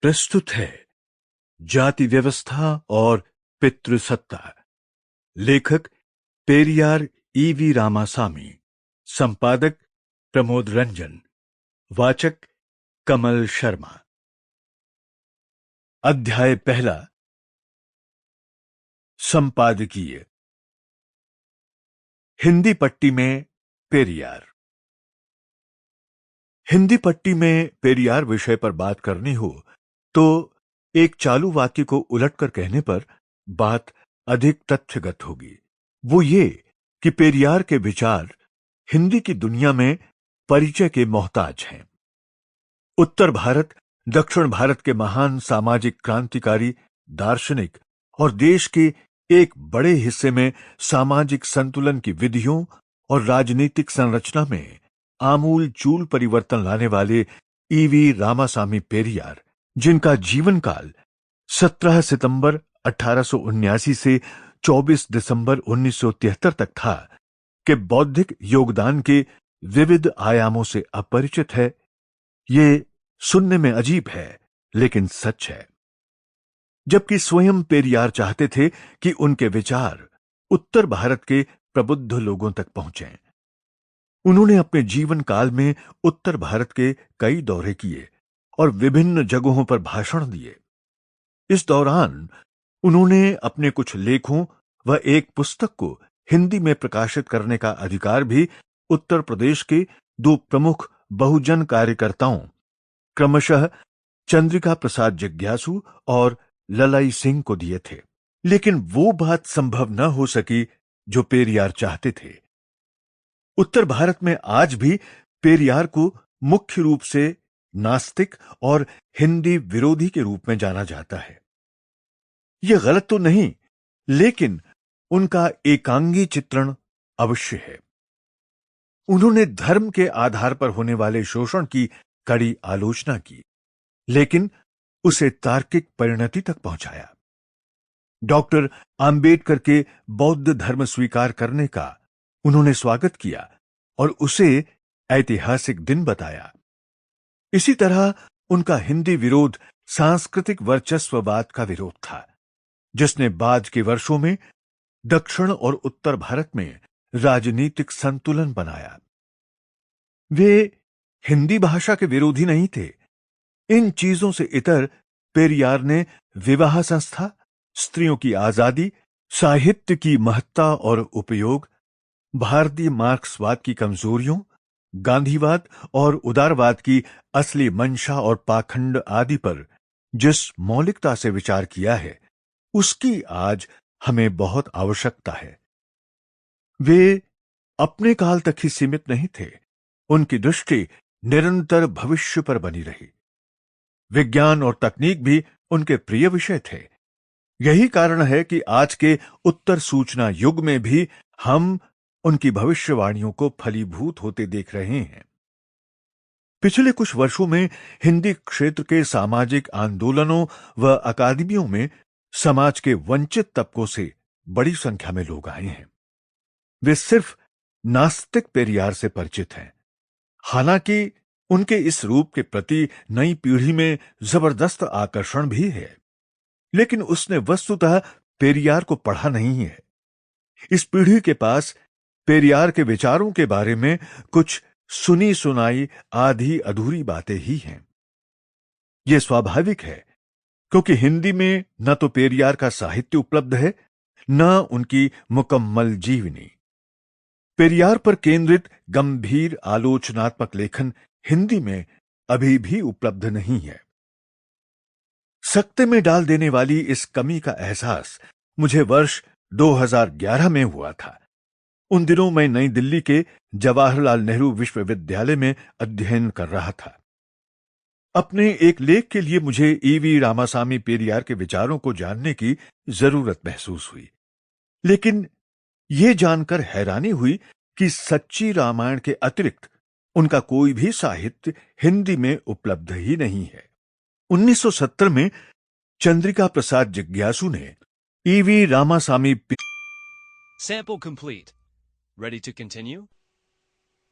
प्रस्तुत है जाति व्यवस्था और पितृसत्ता। लेखक पेरियार ईवी रामासामी। संपादक प्रमोद रंजन। वाचक कमल शर्मा। अध्याय पहला। संपादकीय। हिंदी पट्टी में पेरियार। हिंदी पट्टी में पेरियार विषय पर बात करनी हो तो एक चालू वाक्य को उलटकर कहने पर बात अधिक तथ्यगत होगी। वो ये कि पेरियार के विचार हिंदी की दुनिया में परिचय के मोहताज हैं। उत्तर भारत दक्षिण भारत के महान सामाजिक क्रांतिकारी, दार्शनिक और देश के एक बड़े हिस्से में सामाजिक संतुलन की विधियों और राजनीतिक संरचना में आमूल चूल परिवर्तन लाने वाले ईवी रामासामी पेरियार, जिनका जीवन काल 17 सितंबर 1879 से 24 दिसंबर 1973 तक था, के बौद्धिक योगदान के विविध आयामों से अपरिचित है। ये सुनने में अजीब है, लेकिन सच है। जबकि स्वयं पेरियार चाहते थे कि उनके विचार उत्तर भारत के प्रबुद्ध लोगों तक पहुंचें। उन्होंने अपने जीवन काल में उत्तर भारत के कई दौरे किए और विभिन्न जगहों पर भाषण दिए। इस दौरान उन्होंने अपने कुछ लेखों व एक पुस्तक को हिंदी में प्रकाशित करने का अधिकार भी उत्तर प्रदेश के दो प्रमुख बहुजन कार्यकर्ताओं, क्रमशः चंद्रिका प्रसाद जिज्ञासु और ललाई सिंह को दिए थे। लेकिन वो बात संभव न हो सकी जो पेरियार चाहते थे। उत्तर भारत में आज भी पेरियार को मुख्य रूप से नास्तिक और हिंदी विरोधी के रूप में जाना जाता है। यह गलत तो नहीं, लेकिन उनका एकांगी चित्रण अवश्य है। उन्होंने धर्म के आधार पर होने वाले शोषण की कड़ी आलोचना की, लेकिन उसे तार्किक परिणति तक पहुंचाया। डॉक्टर आंबेडकर के बौद्ध धर्म स्वीकार करने का उन्होंने स्वागत किया और उसे ऐतिहासिक दिन बताया। इसी तरह उनका हिंदी विरोध सांस्कृतिक वर्चस्ववाद का विरोध था, जिसने बाद के वर्षों में दक्षिण और उत्तर भारत में राजनीतिक संतुलन बनाया। वे हिंदी भाषा के विरोधी नहीं थे। इन चीजों से इतर पेरियार ने विवाह संस्था, स्त्रियों की आजादी, साहित्य की महत्ता और उपयोग, भारतीय मार्क्सवाद की कमजोरियों, गांधीवाद और उदारवाद की असली मंशा और पाखंड आदि पर जिस मौलिकता से विचार किया है, उसकी आज हमें बहुत आवश्यकता है। वे अपने काल तक ही सीमित नहीं थे। उनकी दृष्टि निरंतर भविष्य पर बनी रही। विज्ञान और तकनीक भी उनके प्रिय विषय थे। यही कारण है कि आज के उत्तर सूचना युग में भी हम उनकी भविष्यवाणियों को फलीभूत होते देख रहे हैं। पिछले कुछ वर्षों में हिंदी क्षेत्र के सामाजिक आंदोलनों व अकादमियों में समाज के वंचित तबकों से बड़ी संख्या में लोग आए हैं। वे सिर्फ नास्तिक पेरियार से परिचित हैं। हालांकि उनके इस रूप के प्रति नई पीढ़ी में जबरदस्त आकर्षण भी है, लेकिन उसने वस्तुतः पेरियार को पढ़ा नहीं है। इस पीढ़ी के पास पेरियार के विचारों के बारे में कुछ सुनी सुनाई आधी अधूरी बातें ही हैं। यह स्वाभाविक है, क्योंकि हिंदी में न तो पेरियार का साहित्य उपलब्ध है, न उनकी मुकम्मल जीवनी। पेरियार पर केंद्रित गंभीर आलोचनात्मक लेखन हिंदी में अभी भी उपलब्ध नहीं है। सकते में डाल देने वाली इस कमी का एहसास मुझे वर्ष 2011 में हुआ था। उन दिनों मैं नई दिल्ली के जवाहरलाल नेहरू विश्वविद्यालय में अध्ययन कर रहा था। अपने एक लेख के लिए मुझे ईवी रामासामी पेरियार के विचारों को जानने की जरूरत महसूस हुई, लेकिन यह जानकर हैरानी हुई कि सच्ची रामायण के अतिरिक्त उनका कोई भी साहित्य हिंदी में उपलब्ध ही नहीं है। 1970 में चंद्रिका प्रसाद जिज्ञासु ने EV Ramasamy Sample complete. Ready to continue?